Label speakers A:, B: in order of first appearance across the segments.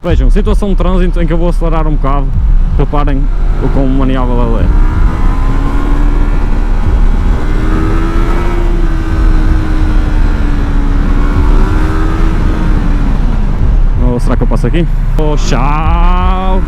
A: Vejam, situação de trânsito em que eu vou acelerar um bocado, reparem o quão maniável ela é. Oh, será que eu passo aqui? Oh, tchau!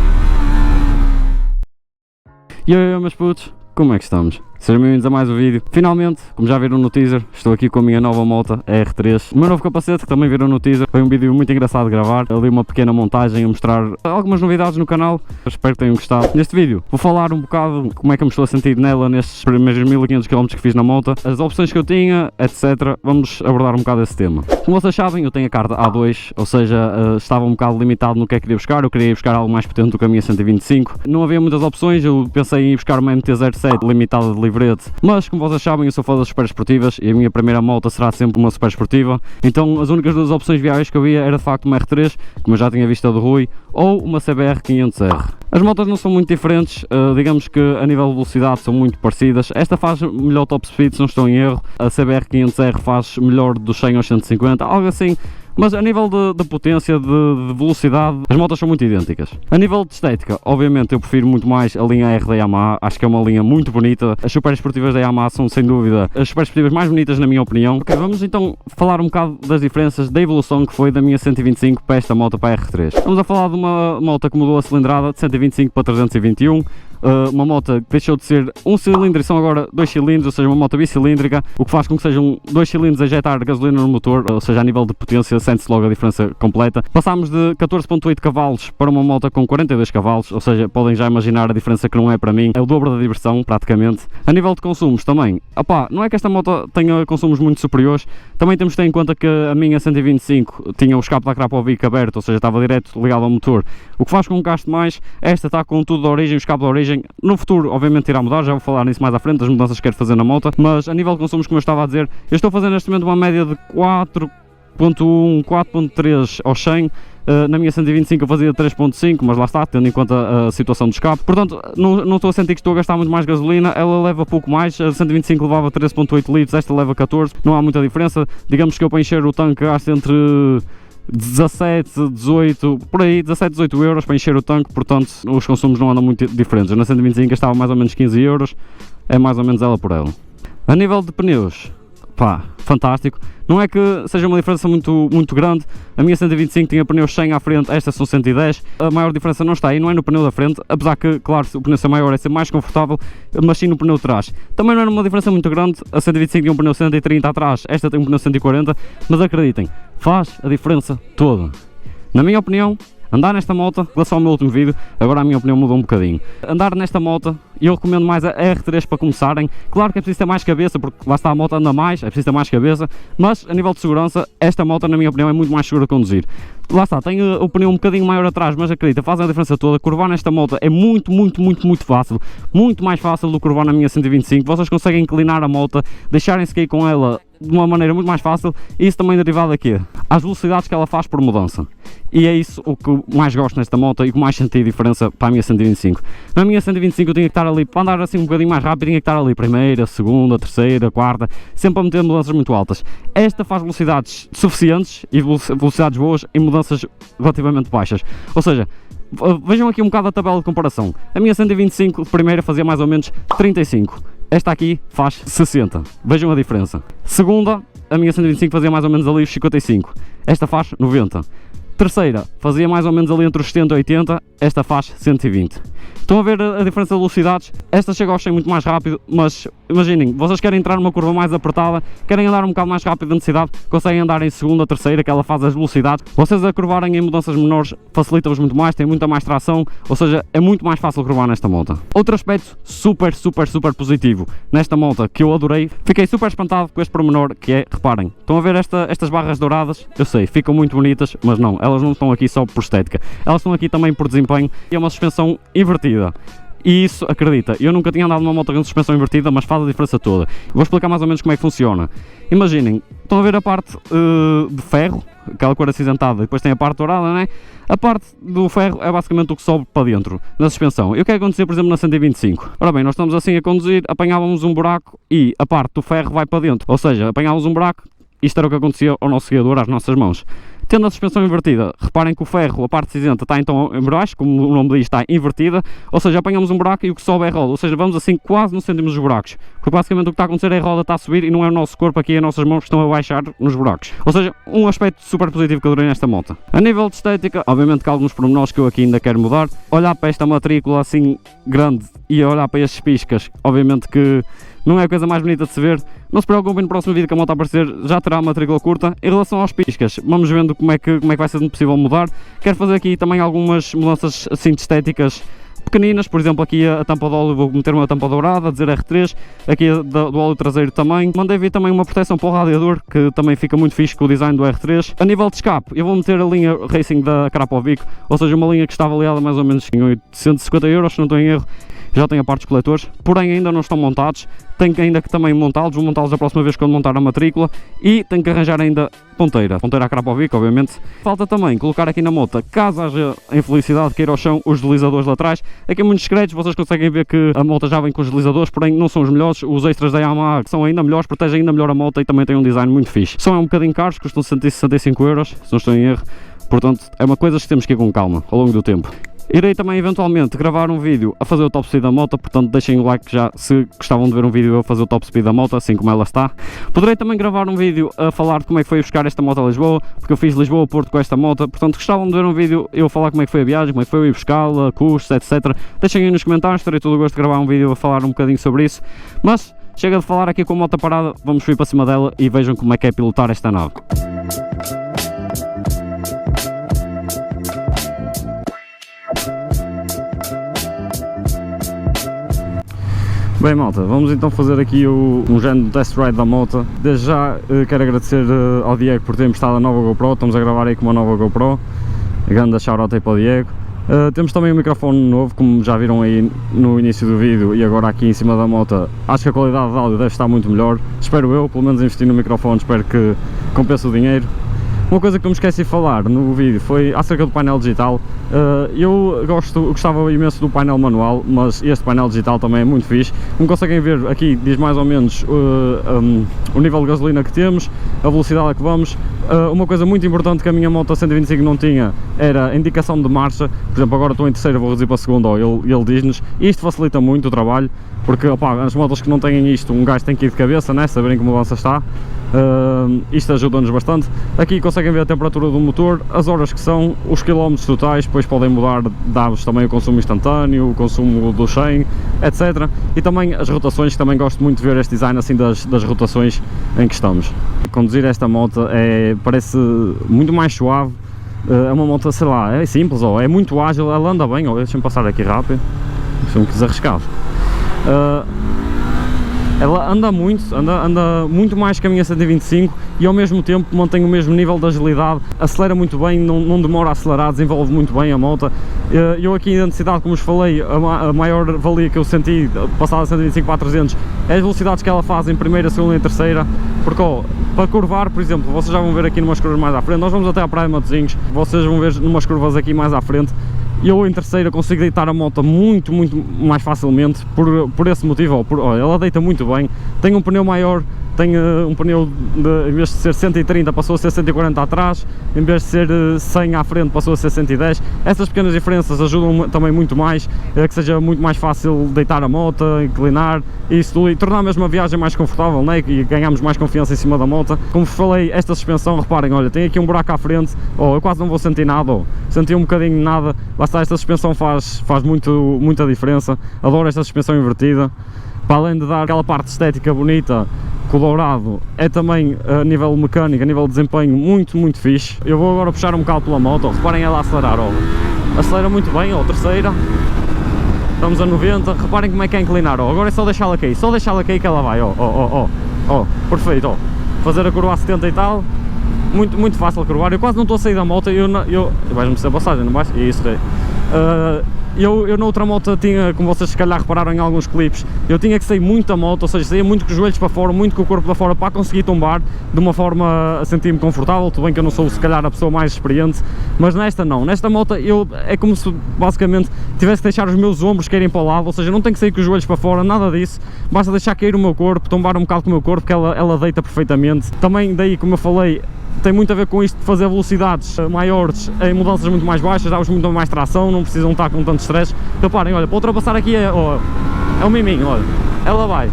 A: E aí, meus putos, como é que estamos? Sejam bem-vindos a mais um vídeo. Finalmente, como já viram no teaser, estou aqui com a minha nova moto, a R3. O meu novo capacete, que também viram no teaser. Foi um vídeo muito engraçado de gravar. Ali uma pequena montagem a mostrar algumas novidades no canal. Eu espero que tenham gostado. Neste vídeo, vou falar um bocado como é que eu me estou a sentir nela nestes primeiros 1500 km que fiz na moto, as opções que eu tinha, etc. Vamos abordar um bocado esse tema. Como vocês sabem, eu tenho a carta A2, ou seja, estava um bocado limitado no que é que queria buscar. Eu queria ir buscar algo mais potente do que a minha 125. Não havia muitas opções, eu pensei em ir buscar uma MT-07 limitada de livrete, mas como vocês sabem, eu sou fã das super esportivas e a minha primeira moto será sempre uma super esportiva. Então as únicas duas opções viáveis que eu via era de facto uma R3, como eu já tinha visto a do Rui, ou uma CBR 500R. As motos não são muito diferentes, digamos que a nível de velocidade são muito parecidas. Esta faz melhor top speed, se não estou em erro. A CBR 500R faz melhor dos 100 aos 150, algo assim. Mas a nível de potência, de velocidade, as motos são muito idênticas. A nível de estética, obviamente eu prefiro muito mais a linha R da Yamaha. Acho que é uma linha muito bonita. As super esportivas da Yamaha são sem dúvida as super esportivas mais bonitas na minha opinião. Ok, vamos então falar um bocado das diferenças da evolução que foi da minha 125 para esta moto, para a R3. Vamos a falar de uma moto que mudou a cilindrada de 125 para 321. Uma moto que deixou de ser um cilindro e são agora 2 cilindros, ou seja, uma moto bicilíndrica, o que faz com que sejam 2 cilindros a injetar gasolina no motor, ou seja, a nível de potência sente-se logo a diferença completa. Passámos de 14.8 cavalos para uma moto com 42 cavalos, ou seja, podem já imaginar a diferença que não é para mim, é o dobro da diversão praticamente. A nível de consumos também, opá, não é que esta moto tenha consumos muito superiores, também temos de ter em conta que a minha 125 tinha o escape da Krapovic aberto, ou seja, estava direto ligado ao motor, o que faz com que gaste mais. Esta está com tudo da origem, o escape da origem. No futuro, obviamente, irá mudar, já vou falar nisso mais à frente, das mudanças que quero fazer na moto, mas a nível de consumos, como eu estava a dizer, eu estou fazendo neste momento uma média de 4.1, 4.3 ao 100, na minha 125 eu fazia 3.5, mas lá está, tendo em conta a situação do escape, portanto, não estou a sentir que estou a gastar muito mais gasolina, ela leva pouco mais, a 125 levava 13.8 litros, esta leva 14, não há muita diferença, digamos que eu para encher o tanque gasto entre 17, 18, por aí, 17, 18 euros para encher o tanque, portanto os consumos não andam muito diferentes. Na 125 gastava mais ou menos 15 euros, é mais ou menos ela por ela. A nível de pneus, pá, fantástico, não é que seja uma diferença muito grande. A minha 125 tinha pneus 100 à frente, esta são 110, a maior diferença não está aí, não é no pneu da frente, apesar que, claro, se o pneu ser maior é ser mais confortável, mas sim no pneu de trás. Também não era uma diferença muito grande, a 125 tinha um pneu 130 atrás, esta tem um pneu 140, mas acreditem, faz a diferença toda. Na minha opinião, andar nesta moto, em relação ao meu último vídeo, agora a minha opinião mudou um bocadinho. Andar nesta moto, eu recomendo mais a R3 para começarem. Claro que é preciso ter mais cabeça, porque lá está, a moto anda mais, é preciso ter mais cabeça, mas a nível de segurança, esta moto, na minha opinião, é muito mais segura de conduzir. Lá está, tem o pneu um bocadinho maior atrás, mas acredita, fazem a diferença toda. Curvar nesta moto é muito fácil, muito mais fácil do que curvar na minha 125. Vocês conseguem inclinar a moto, deixarem-se cair com ela de uma maneira muito mais fácil, e isso também derivado aqui às velocidades que ela faz por mudança. E é isso o que mais gosto nesta moto e o que mais senti a diferença para a minha 125. Na minha 125 eu tinha que estar ali, para andar assim um bocadinho mais rápido, tinha que estar ali primeira, segunda, terceira, quarta, sempre a meter mudanças muito altas. Esta faz velocidades suficientes e velocidades boas em mudanças relativamente baixas. Ou seja, vejam aqui um bocado a tabela de comparação. A minha 125 de primeira fazia mais ou menos 35. Esta aqui faz 60. Vejam a diferença. Segunda, a minha 125 fazia mais ou menos ali os 55. Esta faz 90. Terceira, fazia mais ou menos ali entre os 70 e 80. Esta faz 120. Estão a ver a diferença de velocidades? Esta chega ao 100 muito mais rápido, mas imaginem, vocês querem entrar numa curva mais apertada, querem andar um bocado mais rápido na cidade, conseguem andar em segunda, terceira, que ela faz as velocidades. Vocês a curvarem em mudanças menores facilita-vos muito mais, tem muita mais tração, ou seja, é muito mais fácil curvar nesta moto. Outro aspecto super positivo nesta moto que eu adorei, fiquei super espantado com este pormenor, que é, reparem, estão a ver estas barras douradas? Eu sei, ficam muito bonitas, mas não, elas não estão aqui só por estética, elas estão aqui também por desempenho, e é uma suspensão invertida. E isso, acredita, eu nunca tinha andado numa moto com suspensão invertida, mas faz a diferença toda. Vou explicar mais ou menos como é que funciona. Imaginem, estão a ver a parte de ferro, aquela cor acinzentada, depois tem a parte dourada, né? A parte do ferro é basicamente o que sobe para dentro, na suspensão. E o que é que aconteceu, por exemplo, na 125? Ora bem, nós estamos assim a conduzir, apanhávamos um buraco e a parte do ferro vai para dentro. Ou seja, apanhávamos um buraco, isto era o que acontecia ao nosso guiador, às nossas mãos. Tendo a suspensão invertida, reparem que o ferro, a parte cinzenta, está então em baixo, como o nome diz, está invertida, ou seja, apanhamos um buraco e o que sobe é a roda, ou seja, vamos assim quase não sentimos os buracos, porque basicamente o que está a acontecer é a roda está a subir e não é o nosso corpo aqui, as nossas mãos que estão a baixar nos buracos. Ou seja, um aspecto super positivo que eu adorei nesta moto. A nível de estética, obviamente que há alguns pormenores que eu aqui ainda quero mudar. Olhar para esta matrícula assim grande e olhar para estes piscas, obviamente que não é a coisa mais bonita de se ver. Não se preocupem, no próximo vídeo que a moto aparecer já terá a matrícula curta. Em relação aos piscas, vamos vendo como é que vai ser possível mudar. Quero fazer aqui também algumas mudanças assim de estéticas pequeninas, por exemplo aqui a tampa de óleo vou meter uma tampa dourada, dizer R3, aqui do óleo traseiro também. Mandei vir também uma proteção para o radiador, que também fica muito fixe com o design do R3. A nível de escape, eu vou meter a linha Racing da Krapovic, ou seja, uma linha que está avaliada mais ou menos em 850 €, se não estou em erro. Já tem a parte dos coletores, porém ainda não estão montados, tenho ainda que também montá-los, vou montá-los a próxima vez quando montar a matrícula e tenho que arranjar ainda ponteira à Krapovic, obviamente. Falta também colocar aqui na moto, caso haja infelicidade queira ao chão, os deslizadores laterais, aqui muitos discretos, vocês conseguem ver que a moto já vem com os deslizadores, porém não são os melhores, os extras da Yamaha que são ainda melhores, protegem ainda melhor a moto e também têm um design muito fixe. São um bocadinho caros, custam 165 €, se não estou em erro, portanto é uma coisa que temos que ir com calma ao longo do tempo. Irei também eventualmente gravar um vídeo a fazer o top speed da moto, portanto deixem o like já se gostavam de ver um vídeo a fazer o top speed da moto, assim como ela está. Poderei também gravar um vídeo a falar de como é que foi buscar esta moto a Lisboa, porque eu fiz Lisboa-Porto com esta moto, portanto gostavam de ver um vídeo eu a falar como é que foi a viagem, como é que foi ir buscá-la, custos, etc. Deixem aí nos comentários, terei todo o gosto de gravar um vídeo a falar um bocadinho sobre isso, mas chega de falar aqui com a moto parada, vamos subir para cima dela e vejam como é que é pilotar esta nave. Bem malta, vamos então fazer aqui um género de test ride da moto. Desde já quero agradecer ao Diego por ter-me prestado a nova GoPro, estamos a gravar aí com uma nova GoPro, grande shout-out aí para o Diego. Temos também um microfone novo, como já viram aí no início do vídeo e agora aqui em cima da moto. Acho que a qualidade de áudio deve estar muito melhor, espero eu, pelo menos investir no microfone, espero que compense o dinheiro. Uma coisa que eu me esqueci de falar no vídeo foi acerca do painel digital. Eu gostava imenso do painel manual, mas este painel digital também é muito fixe. Como conseguem ver aqui diz mais ou menos o nível de gasolina que temos, a velocidade a que vamos. Uma coisa muito importante que a minha moto 125 não tinha era a indicação de marcha. Por exemplo, agora estou em terceira, vou reduzir para a segunda, ele diz-nos. Isto facilita muito o trabalho, porque opa, as motos que não têm isto, um gajo tem que ir de cabeça, né? Saberem como a mudança está. Isto ajuda-nos bastante. Aqui conseguem ver a temperatura do motor, as horas que são, os quilómetros totais, depois podem mudar, dá-vos também o consumo instantâneo, o consumo do 100, etc. E também as rotações, que também gosto muito de ver este design assim das rotações em que estamos. Conduzir esta moto parece muito mais suave, é uma moto, sei lá, é simples, é muito ágil, ela anda bem, deixa-me passar aqui rápido, sou um bocadinho arriscado. Ela anda muito mais que a minha 125 e ao mesmo tempo mantém o mesmo nível de agilidade, acelera muito bem, não demora a acelerar, desenvolve muito bem a moto. Eu aqui na cidade, como vos falei, a maior valia que eu senti passada a 125 para a 300 é as velocidades que ela faz em primeira, segunda e terceira, porque para curvar, por exemplo, vocês já vão ver aqui numas curvas mais à frente, nós vamos até à Praia de Matosinhos, vocês vão ver numas curvas aqui mais à frente, eu em terceira consigo deitar a moto muito mais facilmente por esse motivo. Ela deita muito bem, tem um pneu maior, tem um pneu em vez de ser 130 passou a ser 140 atrás, em vez de ser 100 à frente passou a ser 110. Essas pequenas diferenças ajudam também muito mais, que seja muito mais fácil deitar a moto, inclinar isso, e tornar mesmo a viagem mais confortável, né? E ganhamos mais confiança em cima da moto. Como vos falei, esta suspensão, reparem, olha, tem aqui um buraco à frente, eu quase não vou sentir nada, senti um bocadinho de nada, lá está, esta suspensão faz muita diferença, adoro esta suspensão invertida, para além de dar aquela parte estética bonita, com o dourado, é também a nível mecânico, a nível de desempenho muito fixe. Eu vou agora puxar um bocado pela moto, reparem ela a acelerar, acelera muito bem, terceira, estamos a 90, reparem como é que é inclinar, agora é só deixá-la cair, que ela vai, perfeito, fazer a curva a 70 e tal, muito fácil a curvar, eu quase não estou a sair da moto, vais-me ser passagem, não vais? Isso, eu na outra moto tinha, como vocês se calhar repararam em alguns clipes, eu tinha que sair muito da moto, ou seja, saía muito com os joelhos para fora, muito com o corpo para fora para conseguir tombar de uma forma a sentir-me confortável. Tudo bem que eu não sou se calhar a pessoa mais experiente, mas nesta não, nesta moto é como se basicamente tivesse que deixar os meus ombros caírem para o lado, ou seja, não tenho que sair com os joelhos para fora, nada disso, basta deixar cair o meu corpo, tombar um bocado com o meu corpo, que ela deita perfeitamente. Também daí, como eu falei, tem muito a ver com isto de fazer velocidades maiores em mudanças muito mais baixas, dá-vos muito mais tração, não precisam estar com tanto stress. Reparem, olha, para ultrapassar aqui é um miminho, olha, ela vai,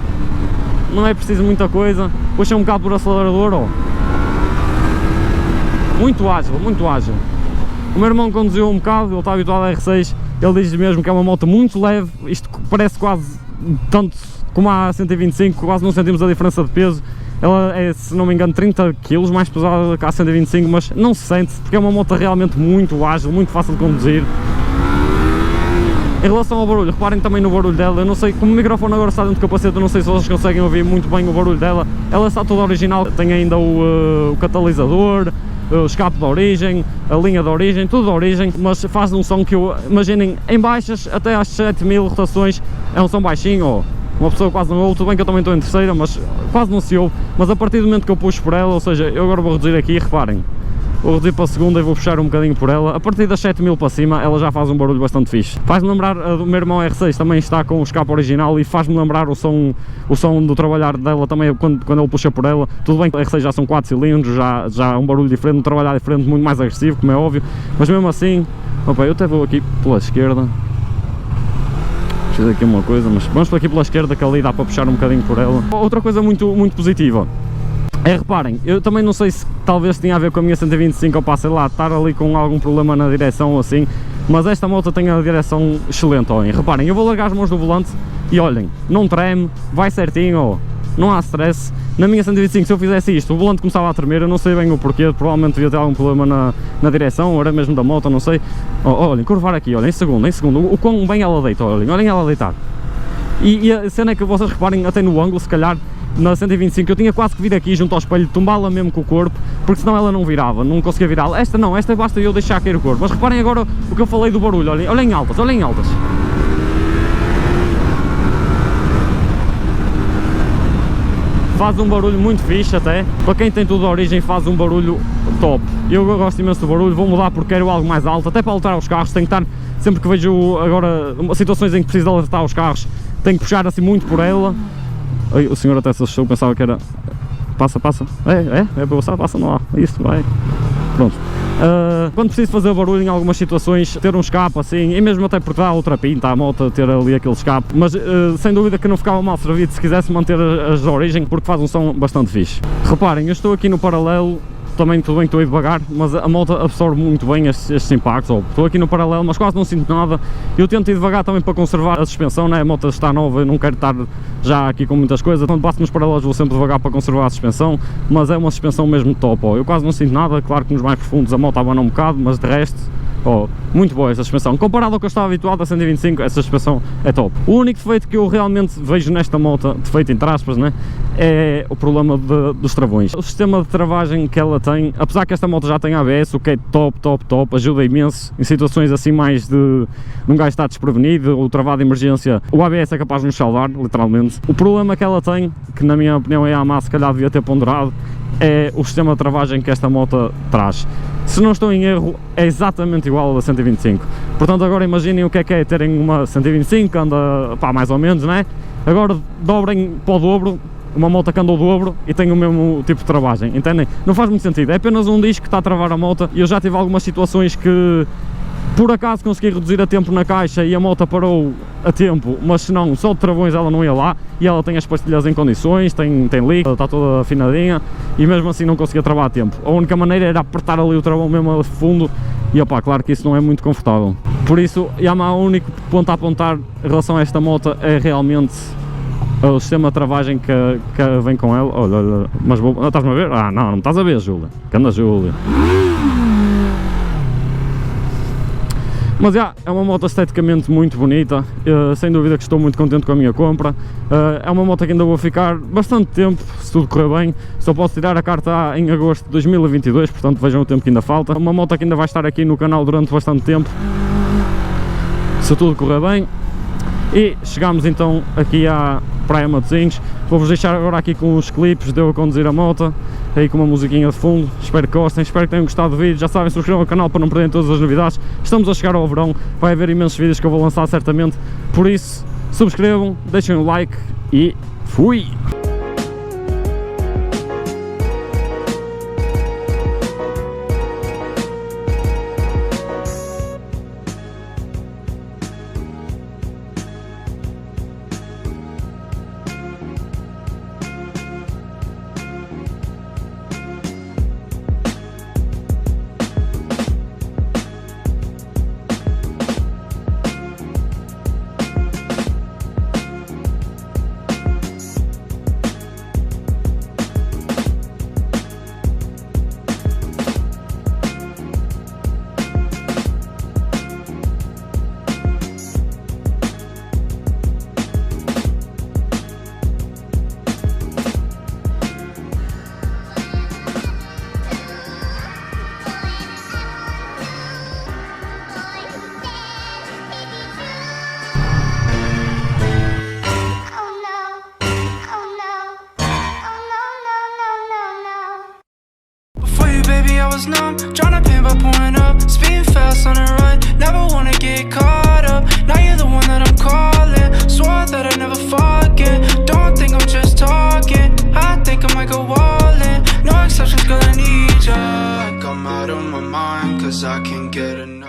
A: não é preciso muita coisa, puxa um bocado por acelerador, ó. Muito ágil, muito ágil. O meu irmão conduziu um bocado, ele está habituado a R6, ele diz mesmo que é uma moto muito leve, isto parece quase tanto como a 125, quase não sentimos a diferença de peso. Ela é, se não me engano, 30 kg mais pesada que a 125, mas não se sente, porque é uma moto realmente muito ágil, muito fácil de conduzir. Em relação ao barulho, reparem também no barulho dela, eu não sei, como o microfone agora está dentro do capacete, eu não sei se vocês conseguem ouvir muito bem o barulho dela. Ela está toda original, tem ainda o catalisador, o escape de origem, a linha de origem, tudo de origem, mas faz um som que imaginem, em baixas, até às 7000 rotações, é um som baixinho, ó. Uma pessoa quase não ouve, tudo bem que eu também estou em terceira, mas quase não se ouve. Mas a partir do momento que eu puxo por ela, ou seja, eu agora vou reduzir aqui, reparem, vou reduzir para a segunda e vou puxar um bocadinho por ela, a partir das 7000 para cima ela já faz um barulho bastante fixe. Faz-me lembrar, o meu irmão R6 também está com o escape original e faz-me lembrar o som do trabalhar dela também quando ele puxa por ela. Tudo bem que o R6 já são 4 cilindros, já é um barulho diferente, um trabalhar diferente, muito mais agressivo, como é óbvio, mas mesmo assim, opa, eu até vou aqui pela esquerda. Fiz aqui uma coisa, mas vamos por aqui pela esquerda, que ali dá para puxar um bocadinho por ela. Outra coisa muito positiva é, reparem, eu também não sei se talvez tinha a ver com a minha 125 ou pá, sei lá, estar ali com algum problema na direção ou assim, mas esta moto tem a direção excelente, olhem. Reparem, eu vou largar as mãos do volante e olhem, não treme, vai certinho, ó, não há stress. Na minha 125, se eu fizesse isto, o volante começava a tremer, eu não sei bem o porquê, provavelmente devia ter algum problema na direção, ou era mesmo da moto, não sei. Olhem, curvar aqui, olhem, em segundo, o quão bem ela deita, olhem ela deitar. E a cena é que vocês reparem até no ângulo, se calhar, na 125, eu tinha quase que vir aqui junto ao espelho, tombá-la mesmo com o corpo, porque senão ela não virava, não conseguia virá-la. Esta não, esta basta eu deixar cair o corpo. Mas reparem agora o que eu falei do barulho, olhem altas, olhem altas. Faz um barulho muito fixe até, para quem tem tudo de origem faz um barulho top. Eu gosto imenso do barulho, vou mudar porque quero algo mais alto, até para alertar os carros, tenho que estar, sempre que vejo agora situações em que preciso alertar os carros, tenho que puxar assim muito por ela. Ai, o senhor até se assustou, pensava que era, passa, é para passar, passa, não há, isso, vai, pronto. Quando preciso fazer barulho em algumas situações, ter um escape assim, e mesmo até porque dá outra pinta à moto ter ali aquele escape, mas sem dúvida que não ficava mal servido se quisesse manter as de origem, porque faz um som bastante fixe. Reparem, eu estou aqui no paralelo, também tudo bem que estou a ir devagar, mas a moto absorve muito bem estes impactos. Estou aqui no paralelo, mas quase não sinto nada. Eu tento ir devagar também para conservar a suspensão, né? A moto está nova, eu não quero estar já aqui com muitas coisas, quando passo nos paralelos vou sempre devagar para conservar a suspensão, mas é uma suspensão mesmo top, ó. Eu quase não sinto nada, claro que nos mais profundos a moto abana um bocado, mas de resto, ó, muito boa essa suspensão. Comparado ao que eu estava habituado a 125, essa suspensão é top. O único defeito que eu realmente vejo nesta moto, defeito entre aspas, né, é o problema dos travões. O sistema de travagem que ela tem, apesar que esta moto já tem ABS, o que é top, ajuda imenso em situações assim mais de um gajo estar desprevenido ou travado de emergência, o ABS é capaz de nos salvar, literalmente. O problema que ela tem, que na minha opinião a Yamaha se calhar devia ter ponderado, é o sistema de travagem que esta moto traz. Se não estou em erro, é exatamente igual ao da 125. Portanto, agora imaginem o que é terem uma 125 que anda, pá, mais ou menos, né? Agora dobrem para o dobro, uma moto que anda o dobro e tem o mesmo tipo de travagem, entendem? Não faz muito sentido, é apenas um disco que está a travar a moto e eu já tive algumas situações que por acaso consegui reduzir a tempo na caixa e a moto parou a tempo, mas se não, só de travões ela não ia lá e ela tem as pastilhas em condições, tem líquido, está toda afinadinha e mesmo assim não conseguia travar a tempo. A única maneira era apertar ali o travão mesmo a fundo e opá, claro que isso não é muito confortável. Por isso, Yamaha, o único ponto a apontar em relação a esta moto é realmente o sistema de travagem que vem com ela. Olha, mas estás-me a ver? Ah, não me estás a ver, Júlia. Que anda, Júlia. Mas já, é uma moto esteticamente muito bonita, sem dúvida que estou muito contente com a minha compra. É uma moto que ainda vou ficar bastante tempo, se tudo correr bem. Só posso tirar a carta A em agosto de 2022, portanto vejam o tempo que ainda falta. Uma moto que ainda vai estar aqui no canal durante bastante tempo, se tudo correr bem. E chegamos então aqui à Praia Matosinhos. Vou-vos deixar agora aqui com os clipes de eu a conduzir a moto, aí com uma musiquinha de fundo. Espero que gostem, espero que tenham gostado do vídeo. Já sabem, subscrevam o canal para não perderem todas as novidades. Estamos a chegar ao verão, vai haver imensos vídeos que eu vou lançar certamente, por isso subscrevam, deixem o like e fui!
B: cause I can't get enough.